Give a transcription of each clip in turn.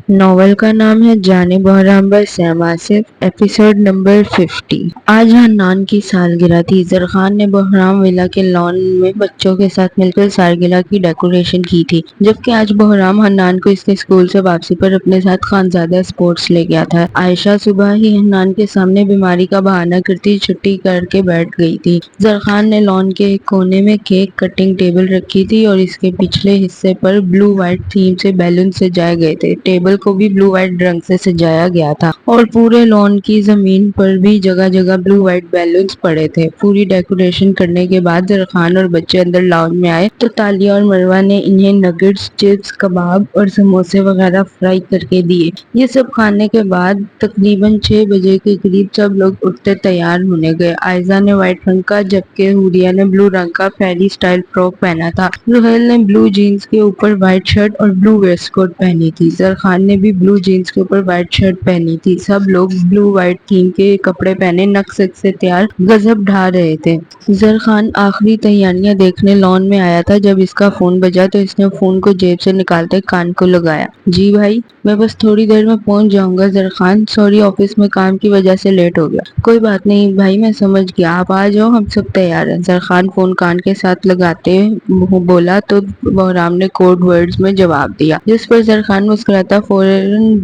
Novel کا نام ہے جانب بحرام بر سیم آصف، ایپیسوڈ نمبر 50۔ آج حنان کی سالگرہ تھی۔ زرخان نے بحرام ولا کے لان میں بچوں کے ساتھ مل کر سالگرہ کی ڈیکوریشن کی تھی، جبکہ آج بحرام حنان کو اس کے اسکول سے واپسی پر اپنے ساتھ خانزادہ اسپورٹس لے گیا تھا۔ عائشہ صبح ہی حنان کے سامنے بیماری کا بہانہ کرتی چھٹی کر کے بیٹھ گئی تھی۔ زرخان نے لان کے ایک کونے میں کیک کٹنگ ٹیبل رکھی تھی اور اس کے پچھلے حصے پر بلو وائٹ تھیم سے بیلون سجائے گئے تھے۔ ٹیبل کو بھی بلو وائٹ رنگ سے سجایا گیا تھا اور پورے لان کی زمین پر بھی جگہ جگہ بلو وائٹ بیلونز پڑے تھے۔ پوری ڈیکوریشن کرنے کے بعد زرخان اور بچے اندر لان میں آئے تو تالیہ اور مروہ نے انہیں نگٹس، چپس، کباب اور سموسے وغیرہ فرائی کر کے دیے۔ یہ سب کھانے کے بعد تقریباً 6 بجے کے قریب سب لوگ اٹھتے تیار ہونے گئے۔ آئزہ نے وائٹ رنگ کا جبکہ حوریہ نے بلو رنگ کا فیری سٹائل فراک پہنا تھا۔ سہیل نے بلو جینز کے اوپر وائٹ شرٹ اور بلو ویسٹ کوٹ پہنی تھی۔ زرخان نے بھی بلو جینز کے اوپر وائٹ شرٹ پہنی تھی۔ سب لوگ بلو وائٹ تھیم کے کپڑے پہنے نک سک سے تیار گزب ڈھا رہے تھے۔ زرخان آخری تیاریاں دیکھنے لان میں آیا تھا جب اس کا فون بجا تو اس نے فون کو جیب سے نکالتے کان کو لگایا۔ جی بھائی، میں بس تھوڑی دیر میں پہنچ جاؤں گا زرخان، سوری آفس میں کام کی وجہ سے لیٹ ہو گیا۔ کوئی بات نہیں بھائی، میں سمجھ گیا، آپ آ جاؤ، ہم سب تیار ہیں۔ زرخان فون کان کے ساتھ لگاتے بولا تو بحرام نے کوڈ ورڈز میں جواب دیا، جس پر زرخان مسکراتا فوراً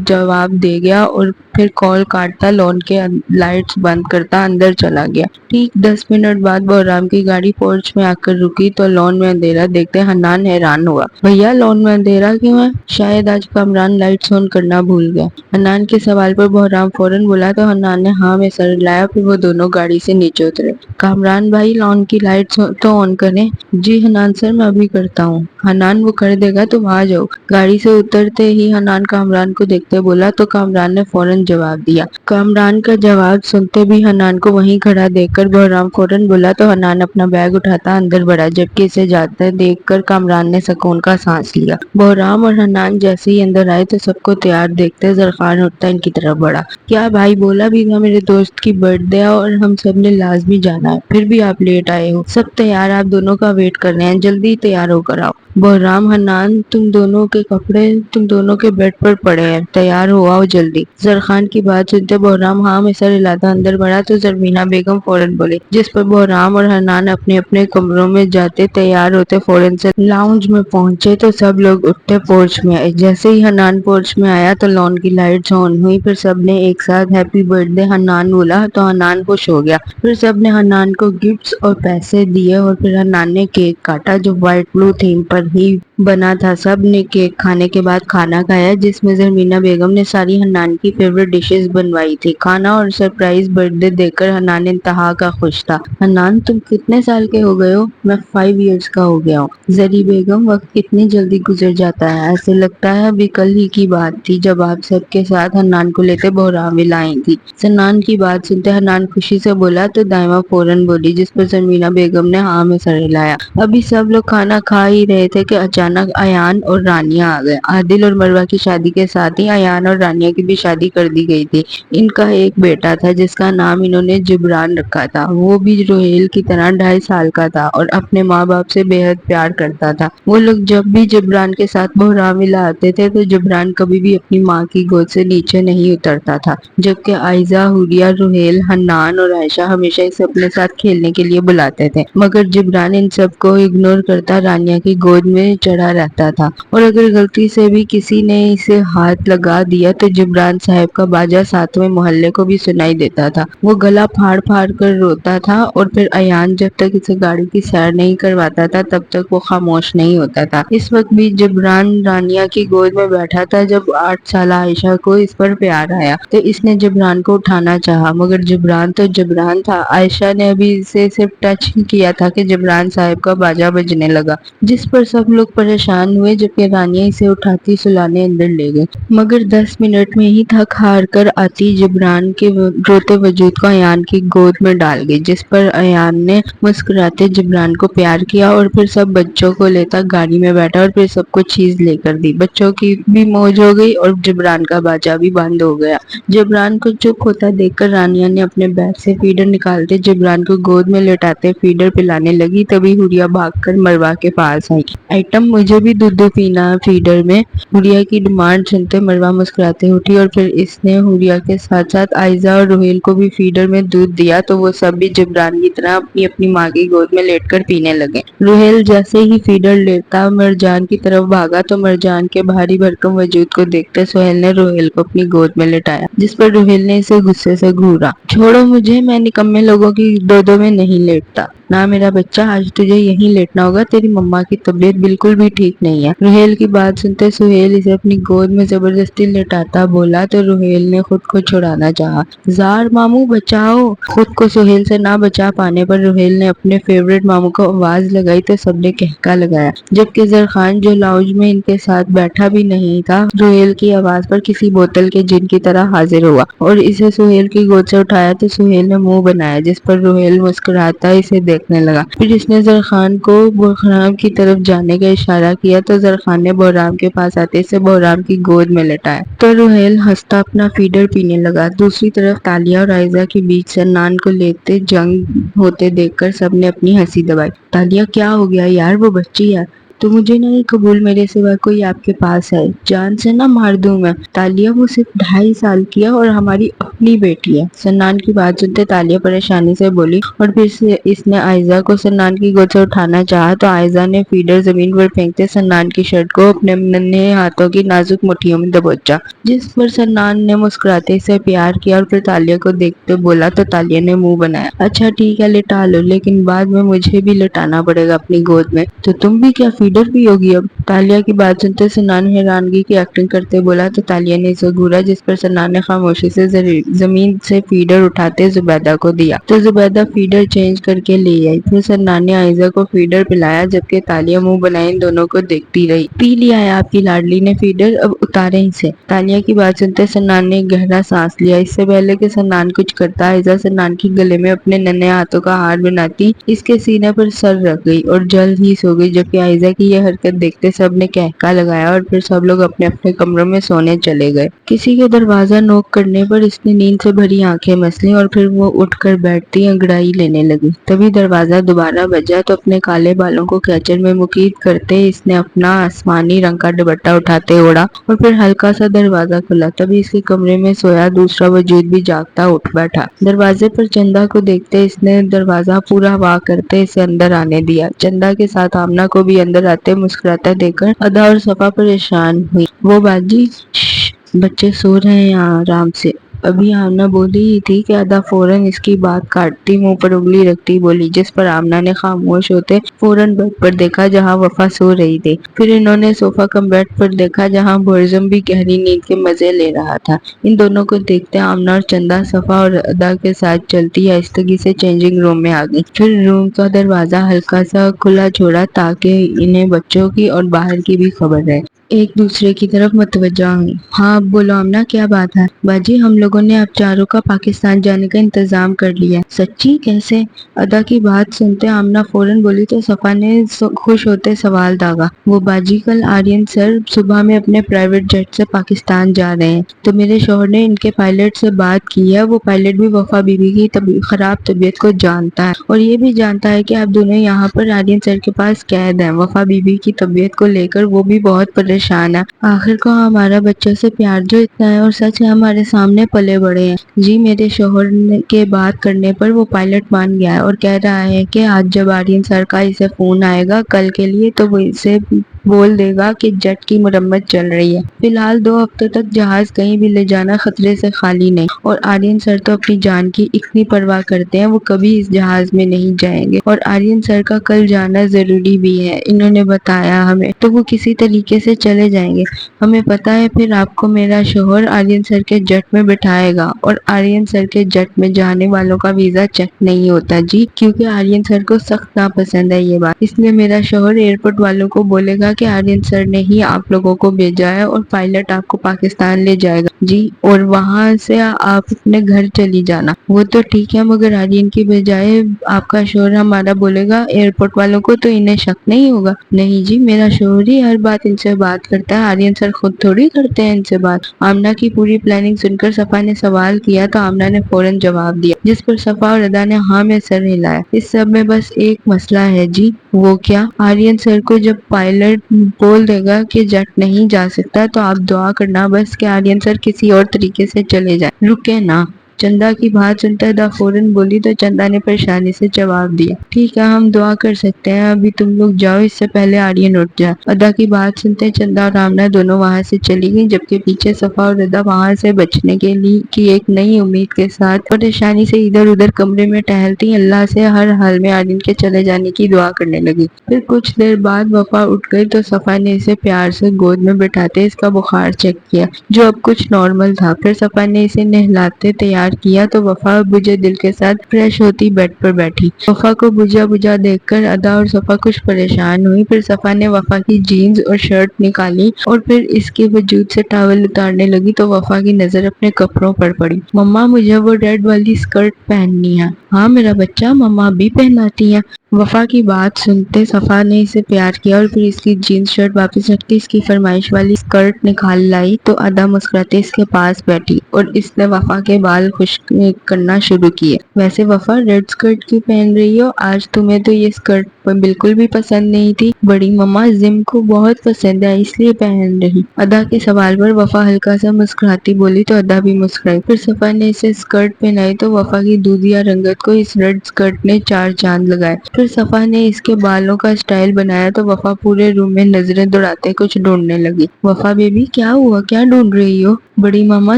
جواب دے گیا اور پھر کال کاٹتا لان کے لائٹس بند کرتا اندر چلا گیا۔ ٹھیک 10 منٹ بعد بحرام کی گاڑی پورچ میں آ کر رکی تو لان میں اندھیرا دیکھتے حنان حیران ہوا۔ بھیا لان میں اندھیرا کیوں ہے؟ شاید آج کامران لائٹس آن کرنا بھول گیا۔ حنان کے سوال پر بحرام فوراً بولا تو حنان نے ہاں میں سر ہلایا، پھر وہ دونوں گاڑی سے نیچے اترے۔ کامران بھائی لان کی لائٹس تو آن کریں۔ جی حنان سر، میں ابھی کرتا ہوں۔ حنان وہ کر دے گا، تم آ جاؤ۔ گاڑی سے اترتے ہی حنان کامران کو دیکھتے بولا تو کامران نے فوراً جواب دیا۔ کامران کا جواب سنتے بھی حنان کو وہیں کھڑا دیکھ کر بحرام فوراً بولا تو حنان اپنا بیگ اٹھاتا اندر بڑھا، جبکہ اسے جاتے دیکھ کر کامران نے سکون کا سانس لیا۔ بحرام اور حنان جیسے ہی اندر آئے تو سب کو تیار دیکھتے زرخان اٹھتا ان کی طرف بڑھا۔ کیا بھائی؟ بولا بھی تھا میرے دوست کی برتھ ڈے اور ہم سب نے لازمی جانا ہے، پھر بھی آپ لیٹ آئے ہو۔ سب تیار، آپ دونوں کا ویٹ کر رہے ہیں، جلدی تیار ہو کر آؤ۔ بحرام، حنان، تم دونوں کے کپڑے تم دونوں کے بیڈ پر پڑے ہیں، تیار ہو آؤ جلدی۔ زرخان کی بات سنتے بحرام ہاں میں سر ہلاتا اندر بڑھا تو زرمینہ بیگم فوراً بولی، جس پر بحرام اور حنان اپنے اپنے کمروں میں جاتے تیار ہوتے فوراً سے لاؤنج میں پہنچے تو سب لوگ اٹھتے پورچ میں آئے۔ جیسے ہی حنان پورچ میں آیا تو لان کی لائٹس آن ہوئی، پھر سب نے ایک ساتھ ہیپی برتھ ڈے حنان بولا تو حنان خوش ہو گیا۔ پھر سب نے حنان کو گفٹس اور پیسے دیے اور پھر حنان نے کیک کاٹا جو وائٹ بلو تھیم پر ہی بنا تھا۔ سب نے کیک کھانے کے بعد کھانا کھایا جس میں زرمینہ بیگم نے ساری حنان کی فیوریٹ ڈشز بنوائی تھی۔ کھانا اور سرپرائز برتھ ڈے دیکھ کر حنان انتہا کا خوش تھا۔ حنان تم کتنے سال کے ہو گئے ہو؟ میں 5 ایئرس کا ہو گیا ہوں۔ زری بیگم وقت کتنی جلدی گزر جاتا ہے، ایسے لگتا ہے ابھی کل ہی کی بات تھی جب آپ سب کے ساتھ حنان کو لیتے بحرام ولا آئی تھی۔ حنان کی بات سنتے حنان خوشی سے بولا تو دائمہ فوراً بولی، جس پر زرمینہ بیگم نے ہاں میں سر ہلایا۔ ابھی سب لوگ کھانا کھا ہی رہے تھے کہ اچانک ایان اور رانیہ آ گئے۔ عادل اور مروہ کی شادی کے ساتھ ہی ایان اور رانیہ کی بھی شادی کر دی گئی تھی۔ ان کا ایک بیٹا تھا جس کا نام انہوں نے جبران رکھا تھا۔ وہ بھی روہیل کی طرح 2.5 سال کا تھا اور اپنے ماں باپ سے بے حد پیار کرتا تھا۔ وہ لوگ جب بھی جبران کے ساتھ بحرام ولا آتے تھے تو جبران کبھی بھی اپنی ماں کی گود سے نیچے نہیں اترتا تھا، جبکہ عائزہ، حوریہ، روہیل، حنان اور عائشہ ہمیشہ اسے اپنے ساتھ کھیلنے کے لیے بلاتے تھے، مگر جبران ان سب کو اگنور کرتا رانیہ کی گود میں چڑھا رہتا تھا اور اگر غلطی سے بھی کسی نے اسے ہاتھ لگا دیا تو جبران صاحب کا باجا 7ویں محلے کو بھی سنائی دیتا تھا۔ وہ گلا پھاڑ پھاڑ کر روتا تھا اور پھر ایان جب تک اسے گاڑی کی سیر نہیں کرواتا تھا تب تک وہ خاموش نہیں ہوتا تھا۔ اس وقت بھی جبران رانیہ کی گود میں بیٹھا تھا جب 8 سالہ عائشہ کو اس پر پیار آیا تو اس نے جبران کو اٹھانا چاہا، مگر جبران تو جبران تھا۔ عائشہ نے ابھی اسے صرف ٹچ ہی کیا تھا کہ جبران صاحب کا باجا بجنے لگا، جس پر سب لوگ پریشان ہوئے جبکہ رانیہ اسے اٹھاتی سلانے اندر لے گئی، مگر 10 منٹ میں ہی تھک ہار کر آتی جبران کے روتے وجود کو ایان کی گود میں ڈال گئی، جس پر ایان نے مسکراتے جبران کو پیار کیا اور پھر سب بچوں کو لیتا گاڑی میں بیٹھا اور پھر سب کو چیز لے کر دی۔ بچوں کی بھی موج ہو گئی اور جبران کا باجا بھی بند ہو گیا۔ جبران کو چپ ہوتا دیکھ کر رانیہ نے اپنے بیگ سے فیڈر نکالتے جبران کو گود میں لٹاتے فیڈر پلانے لگی، تبھی حوریہ بھاگ کر مروہ کے پاس آئی۔ آئٹم مجھے بھی دودھ پینا ہے فیڈر میں۔ حوریا کی ڈیمانڈ سنتے مروہ مسکراتے اٹھی اور پھر اس نے حوریا کے ساتھ ساتھ آئزہ اور روحیل کو بھی فیڈر میں دودھ دیا تو وہ سب بھی جبران کی طرح اپنی اپنی ماں کی گود میں لیٹ کر پینے لگے۔ روحیل جیسے ہی فیڈر لیتا مرجان کی طرف بھاگا تو مرجان کے بھاری بھرکم وجود کو دیکھتے سہیل نے روحیل کو اپنی گود میں لٹایا، جس پر روحیل نے اسے غصے سے گھورا۔ چھوڑو مجھے، میں نکمے لوگوں کی گودوں میں نہیں لیٹتا۔ نہ میرا بچہ، آج تجھے یہیں لیٹنا ہوگا، تیری مما کی طبیعت بالکل بھی ٹھیک نہیں ہے۔ روحیل کی بات سنتے سہیل اسے اپنی گود میں زبردستی لٹاتا بولا تو روحیل نے خود کو چھڑانا چاہا۔ زار ماموں بچاؤ! خود کو سہیل سے نہ بچا پانے پر روحیل نے اپنے فیورٹ ماموں کو آواز لگائی تو سب نے کہکا لگایا، جبکہ زرخان جو لاؤنج میں ان کے ساتھ بیٹھا بھی نہیں تھا، روحیل کی آواز پر کسی بوتل کے جن کی طرح حاضر ہوا اور اسے سہیل کی گود سے اٹھایا تو سہیل نے منہ بنایا، جس پر روحیل مسکراتا اسے دیکھنے لگا۔ پھر اس نے زرخان کو بحرام کی طرف جانے کا اشارہ کیا تو زرخان نے بحرام کے پاس آتے اسے بحرام کی گود میں لٹایا تو روحیل ہنستا اپنا فیڈر پینے لگا۔ دوسری طرف تالیہ اور آئزہ کے بیچ سنان کو لیتے جنگ ہوتے دیکھ کر سب نے اپنی ہنسی دبائی۔ تالیہ کیا ہو گیا یار، وہ بچی ہے تو مجھے نہیں قبول میرے سوا کوئی آپ کے پاس ہے، جان سے نہ مار دوں میں۔ تالیہ وہ صرف 2.5 سال کی ہے اور ہماری اپنی بیٹی ہے۔ سنان کی بات سنتے تالیہ پریشانی سے بولی اور پھر اس نے آئزہ کو سنان کی گود سے اٹھانا چاہا تو آئزہ نے فیڈر زمین پر پھینکتے سنان کی شرٹ کو اپنے ننھے ہاتھوں کی نازک مٹھیوں میں دبوچا، جس پر سنان نے مسکراتے اسے پیار کیا اور پھر تالیہ کو دیکھتے بولا تو تالیہ نے منہ بنایا، اچھا ٹھیک ہے لٹا لو، لیکن بعد میں مجھے بھی لٹانا پڑے گا اپنی گود میں۔ تو تم بھی کیا فیڈر بھی ہوگی اب؟ تالیہ کی بات سنتے سنان حیرانگی کی ایکٹنگ کرتے بولا تو تالیہ نے اسے گھورا، جس پر سنان نے خاموشی سے زمین سے فیڈر اٹھاتے زبیدہ کو دیا تو زبیدہ فیڈر چینج کر کے لے آئی۔ پھر سنان نے آئزہ کو فیڈر پلایا، جبکہ تالیہ منہ بنائے ان دونوں کو دیکھتی رہی۔ پی لیا ہے آپ کی لاڈلی نے فیڈر، اب اتاریں اسے۔ تالیہ کی بات سنتے سنان نے گہرا سانس لیا۔ اس سے پہلے کہ سنان کچھ کرتا، آئزہ سنان کے گلے میں اپنے ننھے ہاتھوں کا ہار بناتی اس کے سینے پر سر رکھ گئی اور جلد ہی سو گئی، جبکہ آئزہ کی یہ حرکت دیکھتے سب نے کہکا لگایا اور پھر سب لوگ اپنے اپنے کمروں میں سونے چلے گئے۔ کسی کے دروازہ نوک کرنے پر اس نے نیند سے بھری آنکھیں مس لیں اور پھر وہ اٹھ کر بیٹھتی انگڑائی لینے لگی۔ تبھی دروازہ دوبارہ بجا تو اپنے کالے بالوں کو کیچر میں مقید کرتے اس نے اپنا آسمانی رنگ کا دوپٹہ اٹھاتے اوڑھا اور پھر ہلکا سا دروازہ کھلا۔ تبھی اس کے کمرے میں سویا دوسرا وجود بھی جاگتا اٹھ بیٹھا۔ دروازے پر چندا کو دیکھتے اس نے دروازہ پورا وا کرتے اسے اندر آنے دیا۔ چندا کے ساتھ آمنہ کو بھی اندر آتے مسکراتا دیکھ کر ادا اور صفا پریشان ہوئی۔ وہ باجی شش، بچے سو رہے ہیں آرام سے۔ ابھی آمنہ بولی ہی تھی کہ ادا فوراً اس کی بات کاٹتی منہ پر انگلی رکھتی بولی، جس پر آمنہ نے خاموش ہوتے فوراً بیڈ پر دیکھا جہاں وفا سو رہی تھی۔ پھر انہوں نے صوفہ کم بیڈ پر دیکھا جہاں برزم بھی گہری نیند کے مزے لے رہا تھا۔ ان دونوں کو دیکھتے آمنہ اور چندا صفا اور ادا کے ساتھ چلتی آہستگی سے چینجنگ روم میں آ گئی۔ پھر روم کا دروازہ ہلکا سا کھلا چھوڑا تاکہ انہیں بچوں کی اور باہر کی بھی خبر رہے۔ ایک دوسرے کی طرف متوجہ ہوئی۔ ہاں اب بولو آمنہ، کیا بات ہے؟ باجی ہم لوگوں نے آپ چاروں کا پاکستان جانے کا انتظام کر لیا ہے۔ سچی؟ کیسے؟ ادا کی بات سنتے آمنہ فوراً بولی تو صفا نے خوش ہوتے سوال داغا۔ وہ باجی کل آرین سر صبح میں اپنے پرائیویٹ جیٹ سے پاکستان جا رہے ہیں تو میرے شوہر نے ان کے پائلٹ سے بات کی ہے۔ وہ پائلٹ بھی وفا بی بی کی خراب طبیعت کو جانتا ہے اور یہ بھی جانتا ہے کہ آپ دونوں یہاں پر آرین سر کے پاس قید ہیں۔ وفا بی بی کی طبیعت کو لے کر وہ بھی بہت پریشان ہے۔ آخر کو ہمارا بچوں سے پیار جو اتنا ہے اور سچ ہے ہمارے سامنے پلے بڑے ہیں۔ جی میرے شوہر کے بات کرنے پر وہ پائلٹ مان گیا ہے اور کہہ رہا ہے کہ آج جب آرین سر کا اسے فون آئے گا کل کے لیے تو وہ اسے بول دے گا کہ جیٹ کی مرمت چل رہی ہے۔ فی الحال 2 ہفتوں تک جہاز کہیں بھی لے جانا خطرے سے خالی نہیں، اور آرین سر تو اپنی جان کی اتنی پرواہ کرتے ہیں وہ کبھی اس جہاز میں نہیں جائیں گے، اور آرین سر کا کل جانا ضروری بھی ہے انہوں نے بتایا ہمیں، تو وہ کسی طریقے سے چلے جائیں گے۔ ہمیں پتا ہے پھر آپ کو میرا شوہر آرین سر کے جیٹ میں بٹھائے گا، اور آرین سر کے جیٹ میں جانے والوں کا ویزا چیک نہیں ہوتا جی، کیونکہ آرین سر کو سخت ناپسند ہے یہ بات، اس لیے میرا شوہر ایئرپورٹ والوں کو بولے گا کہ آرین سر نے ہی آپ لوگوں کو بھیجا ہے اور پائلٹ آپ کو پاکستان لے جائے گا جی، اور وہاں سے آپ اپنے گھر چلی جانا۔ وہ تو ٹھیک ہے مگر آرین کی بجائے آپ کا شوہر ہمارا بولے گا ایئرپورٹ والوں کو تو انہیں شک نہیں ہوگا؟ نہیں جی، میرا شوہر ہی ہر بات ان سے بات کرتا ہے، آرین سر خود تھوڑی کرتے ہیں ان سے بات۔ آمنہ کی پوری پلاننگ سن کر صفا نے سوال کیا تو آمنہ نے فوراً جواب دیا، جس پر صفا اور ادا نے ہاں میں سر ہلایا۔ اس سب میں بس ایک مسئلہ ہے جی۔ وہ کیا؟ آرین سر کو جب پائلٹ بول دے گا کہ جٹ نہیں جا سکتا تو آپ دعا کرنا بس کہ آرین سر کسی اور طریقے سے چلے جائیں، رکے نا۔ چندا کی بات سنتا ادا فوراً بولی تو چندا نے پریشانی سے جواب دیا، ٹھیک ہے ہم دعا کر سکتے ہیں، ابھی تم لوگ جاؤ، اس سے پہلے آرین اٹھ جائے۔ ادا کی بات سنتے چندا اور رامنا دونوں وہاں سے چلی گئی، جبکہ پیچھے صفا اور ادا وہاں سے بچنے کے لیے کی ایک نئی امید کے ساتھ پریشانی سے ادھر ادھر کمرے میں ٹہلتی اللہ سے ہر حال میں آرین کے چلے جانے کی دعا کرنے لگی۔ پھر کچھ دیر بعد وفا اٹھ گئی تو صفا نے اسے پیار سے گود میں بٹھاتے اس کا بخار چیک کیا جو اب کچھ نارمل تھا۔ پھر صفا نے اسے نہلاتے تیار کیا تو وفا بجھے دل کے ساتھ فریش ہوتی بیڈ پر بیٹھی۔ وفا کو بجھا بجھا دیکھ کر ادا اور صفا کچھ پریشان ہوئی۔ پھر صفا نے وفا کی جینز اور شرٹ نکالی اور پھر اس کے وجود سے ٹاول اتارنے لگی تو وفا کی نظر اپنے کپڑوں پر پڑی۔ مما مجھے وہ ریڈ والی اسکرٹ پہننی ہے۔ ہاں میرا بچہ، مما بھی پہناتی ہے۔ وفا کی بات سنتے صفا نے اسے پیار کیا اور پھر اس کی جینز شرٹ واپس رکھ کے اس کی فرمائش والی اسکرٹ نکال لائی تو ادا مسکراتے اس کے پاس بیٹھی اور اس نے وفا کے بال خشک کرنا شروع کیے۔ ویسے وفا ریڈ اسکرٹ کیوں پہن رہی ہو؟ آج تمہیں تو یہ اسکرٹ بالکل بھی پسند نہیں تھی۔ بڑی مما زم کو بہت پسند ہے اس لیے پہن رہی۔ ادا کے سوال پر وفا ہلکا سا مسکراتی بولی تو ادا بھی مسکرائی۔ پھر صفا نے اسے اسکرٹ پہنائی تو وفا کی دودھیا رنگت کو اس ریڈ اسکرٹ نے چار چاند لگائے۔ پھر صفا نے اس کے بالوں کا اسٹائل بنایا تو وفا پورے روم میں نظریں دوڑاتے کچھ ڈھونڈنے لگی۔ وفا بیبی کیا ہوا، کیا ڈھونڈ رہی ہو؟ بڑی ماما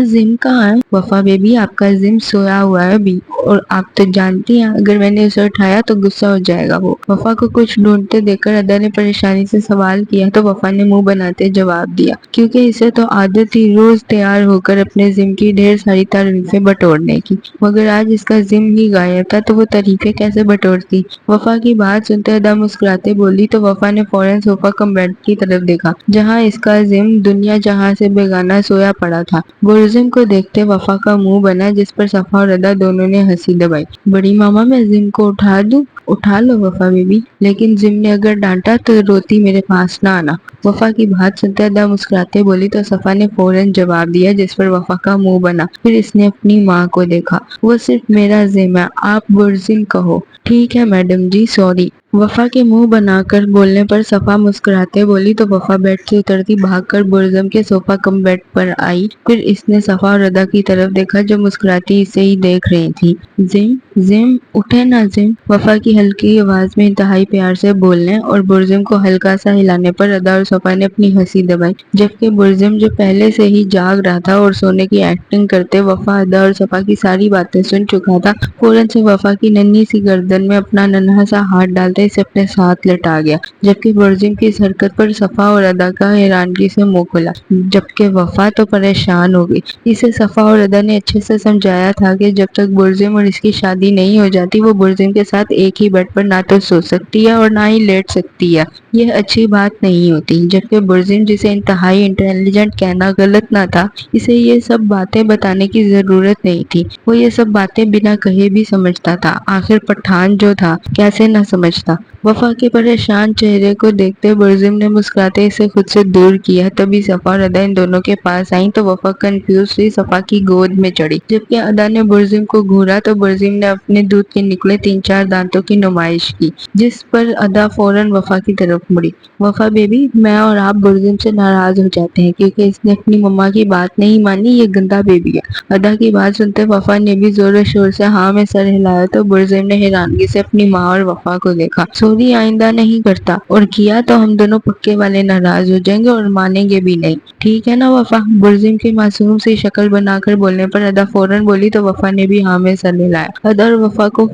زم کہاں ہے؟ وفا بیبی آپ کا زم سویا ہوا ہے ابھی اور آپ تو جانتی ہیں اگر میں نے اسے اٹھایا تو غصہ ہو جائے گا وہ۔ وفا کو کچھ ڈھونڈتے دیکھ کر ادا نے پریشانی سے سوال کیا تو وفا نے منہ بناتے جواب دیا کیونکہ اسے تو عادت تھی روز تیار ہو کر اپنے زم کی ڈھیر ساری تعریفیں بٹورنے کی، مگر آج اس کا زم ہی غائب تھا تو وہ تعریفیں کیسے بٹورتی؟ وفا کی بات سنتے ادا مسکراتے بولی تو وفا نے فوراً صوفہ کم بیڈ کی طرف دیکھا جہاں اس کا زم دنیا جہاں سے بیگانہ سویا پڑا تھا۔ برزم کو دیکھتے وفا کا منہ بنا جس پر صفا اور ادا دونوں نے ہنسی دبائی۔ بڑی ماما میں زم کو اٹھا دوں؟ اٹھا لو وفا بیبی، لیکن زم نے اگر ڈانٹا تو روتی میرے پاس نہ آنا۔ وفا کی بات سنتے ادا مسکراتے بولی تو صفا نے فوراً جواب دیا جس پر وفا کا منہ بنا۔ پھر اس نے اپنی ماں کو دیکھا، وہ صرف میرا زم ہے، آپ برزم کہو۔ ٹھیک ہے میڈم جی، سوری۔ وفا کے منہ بنا کر بولنے پر صفا مسکراتے بولی تو وفا بیڈ سے اترتی بھاگ کر برزم کے صوفہ کم بیڈ پر آئی۔ پھر اس نے صفا اور ادا کی طرف دیکھا جو مسکراتی اسے ہی دیکھ رہی تھی۔ زم زم اٹھے نا زم، وفا کی ہلکی آواز میں انتہائی پیار سے بولنے اور برزم کو ہلکا سا ہلانے پر ادا اور صفا نے اپنی ہنسی دبائی، جبکہ برزم جو پہلے سے ہی جاگ رہا تھا اور سونے کی ایکٹنگ کرتے وفا ادا اور صفا کی ساری باتیں سن چکا تھا، فوراً سے وفا کی ننھی سی گردن میں اپنا ننھا سا ہاتھ ڈالتے اسے اپنے ساتھ لٹا گیا، جبکہ برزم کی اس حرکت پر صفا اور ادا کا حیرانگی سے منہ کھلا، جبکہ وفا تو پریشان ہو گئی۔ اسے صفا اور ادا نے اچھے سے سمجھایا تھا کہ جب تک برزم اور اس کی شادی نہیں ہو جاتی وہ برزم کے ساتھ ایک ہی بیڈ پر نہ تو سو سکتی ہے اور نہ ہی لیٹ سکتی ہے، یہ اچھی بات نہیں ہوتی، جبکہ برزم جسے انتہائی انٹیلیجنٹ کہنا غلط نہ تھا، اسے یہ سب باتیں بتانے کی ضرورت نہیں تھی، وہ یہ سب باتیں بنا کہے بھی سمجھتا تھا، آخر پٹھان جو تھا کیسے نہ سمجھتا۔ وفا کے پریشان چہرے کو دیکھتے برزم نے مسکراتے اسے خود سے دور کیا، تبھی صفا اور ادا ان دونوں کے پاس آئیں تو وفا کنفیوز ہوئی صفا کی گود میں چڑھی، جبکہ ادا نے برزم کو گھورا تو برزم نے اپنے دودھ کے نکلے 3-4 دانتوں کی نمائش کی، جس پر ادا فوراً وفا کی طرف مڑی۔ وفا بیبی میں اور آپ برزم سے ناراض ہو جاتے ہیں کیونکہ اس نے اپنی مما کی بات نہیں مانی، یہ گندا بیبی ہے۔ ادا کی بات سنتے وفا نے بھی زور و شور سے ہاں میں سر ہلایا تو برزم نے حیرانگی سے اپنی ماں اور وفا کو دیکھا۔ سوری آئندہ نہیں کرتا، اور کیا تو ہم دونوں پکے والے ناراض ہو جائیں گے اور مانیں گے بھی نہیں، ٹھیک ہے نا وفا؟ برزم کی معصوم سی شکل بنا کر بولنے پر ادا فوراً بولی تو وفا نے بھی ہاں میں سر ہلایا۔ ادا اور وفا کو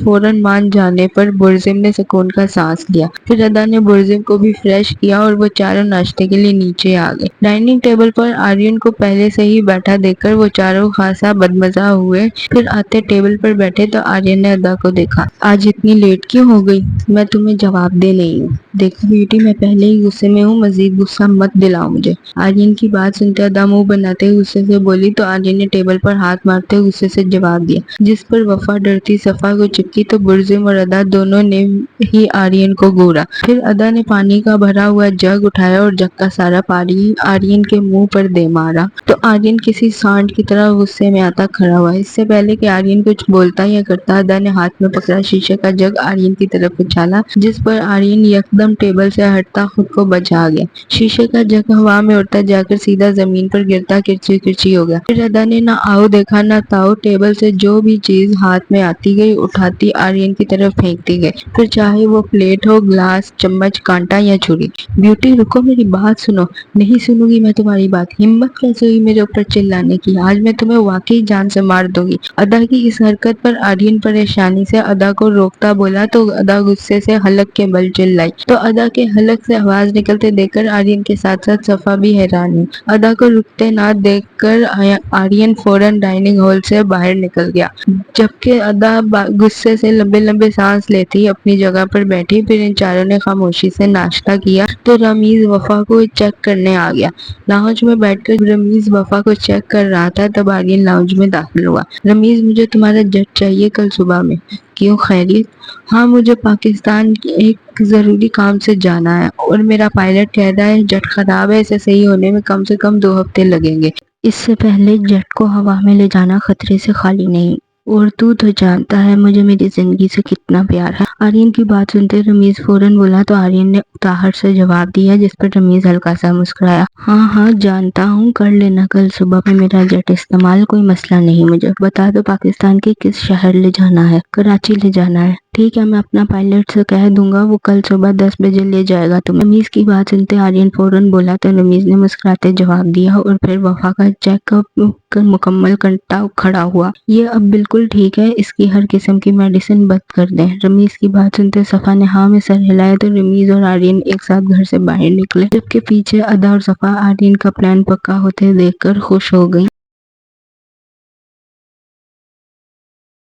فوراً مان جانے پر برزم نے سکون کا سانس لیا۔ پھر ادا نے برزم کو بھی فریش کیا اور وہ چاروں ناشتے کے لیے نیچے آ گئے۔ ڈائننگ ٹیبل پر آرین کو پہلے سے ہی بیٹھا دیکھ کر وہ چاروں خاصا بدمزہ ہوئے۔ پھر آتے ٹیبل پر بیٹھے تو آرین نے ادا کو دیکھا، آج اتنی لیٹ کیوں ہو گئی؟ میں تمہیں جواب دے نہیں ہوں۔ دیکھو بیٹی میں پہلے ہی غصے میں ہوں، مزید غصہ مت دلاؤ مجھے۔ آرین کی بات سنتے ادا منہ بناتے غصے سے بولی تو آرین نے ٹیبل پر ہاتھ مارتے غصے سے جواب دیا، جس پر وفا ڈرتی صفا کو چپکی تو برزم اور ادا دونوں نے ہی آرین کو گھورا۔ پھر ادا نے پانی کا بھرا ہوا جگ اٹھایا اور جگ کا سارا پانی آرین کے منہ پر دے مارا تو آرین کسی سانڈ کی طرح غصے میں آتا کھڑا ہوا۔ اس سے پہلے کہ آرین کچھ بولتا یا کرتا ادا نے ہاتھ میں پکڑا شیشے کا جگ آرین کی طرف طرف اچھالا جس پر آرین یکدم ٹیبل سے ہٹتا خود کو بچا گیا۔ شیشے کا جگ ہوا میں اڑتا جا کر سیدھا زمین پر گرتا کرچی کرچی ہو گیا۔ پھر ادا نے نہ آؤ دیکھا نہ تاؤ، ٹیبل سے جو بھی چیز ہاتھ میں آتی گئی اٹھاتی آرین کی طرف پھینکتی گئی، پھر چاہے وہ پلیٹ ہو، گلاس، چمچ، کانٹا یا چھری۔ بیوٹی رکو، میری بات سنو۔ نہیں سنوں گی میں تمہاری بات۔ ہمت کیسے ہوئی میرے اوپر چلانے کی؟ آج میں تمہیں واقعی جان سے مار دوں گی۔ ادا کی اس حرکت پر آرین پریشانی سے ادا کو روکتا بولا تو ادا غصے سے حلق کے بل چلائی، تو ادا کے حلق سے آواز نکلتے دیکھ کر آرین کے ساتھ ساتھ صفا بھی حیران ہوئی۔ ادا کو رکتے نہ دیکھ کر آرین فوراً ڈائننگ ہال سے باہر نکل گیا، جبکہ ادا غصے سے لمبے لمبے سانس لیتی اپنی جگہ پر بیٹھی۔ پھر ان چاروں نے خاموشی سے ناشتہ کیا تو رمیز وفا کو چیک کرنے آ گیا۔ لاؤنج میں بیٹھ کر رمیز وفا کو چیک کر رہا تھا، تب آرین لاؤنج میں داخل ہوا۔ رمیز، مجھے تمہارا جٹ چاہیے کل صبح میں۔ کیوں، خیریت؟ ہاں، مجھے پاکستان ایک ضروری کام سے جانا ہے اور میرا پائلٹ کہہ رہا ہے جٹ خراب ہے، اسے صحیح ہونے میں کم سے کم 2 ہفتے لگیں گے۔ اس سے پہلے جٹ کو ہوا میں لے جانا خطرے سے خالی نہیں۔ اور تو جانتا ہے مجھے میری زندگی سے کتنا پیار ہے۔ آرین کی بات سنتے رمیز فوراً بولا تو آرین نے اتاہٹ سے جواب دیا، جس پر رمیز ہلکا سا مسکرایا۔ ہاں ہاں جانتا ہوں، کر لینا کل صبح میں میرا جٹ استعمال، کوئی مسئلہ نہیں۔ مجھے بتا دو پاکستان کے کس شہر لے جانا ہے؟ کراچی لے جانا ہے۔ ٹھیک ہے، میں اپنا پائلٹ سے کہہ دوں گا، وہ کل صبح 10 بجے لے جائے گا تمہیں۔ رمیز کی بات سنتے آرین فوراً بولا تو رمیز نے مسکراتے جواب دیا اور پھر وفا کا چیک اپ مکمل کرتا کھڑا ہوا۔ یہ اب بالکل ٹھیک ہے، اس کی ہر قسم کی میڈیسن بند کر دیں۔ رمیز کی بات سنتے صفا نے ہاں میں سر ہلایا تو رمیز اور آرین ایک ساتھ گھر سے باہر نکلے، جبکہ پیچھے ادا اور صفا آرین کا پلان پکا ہوتے دیکھ کر خوش ہو گئی۔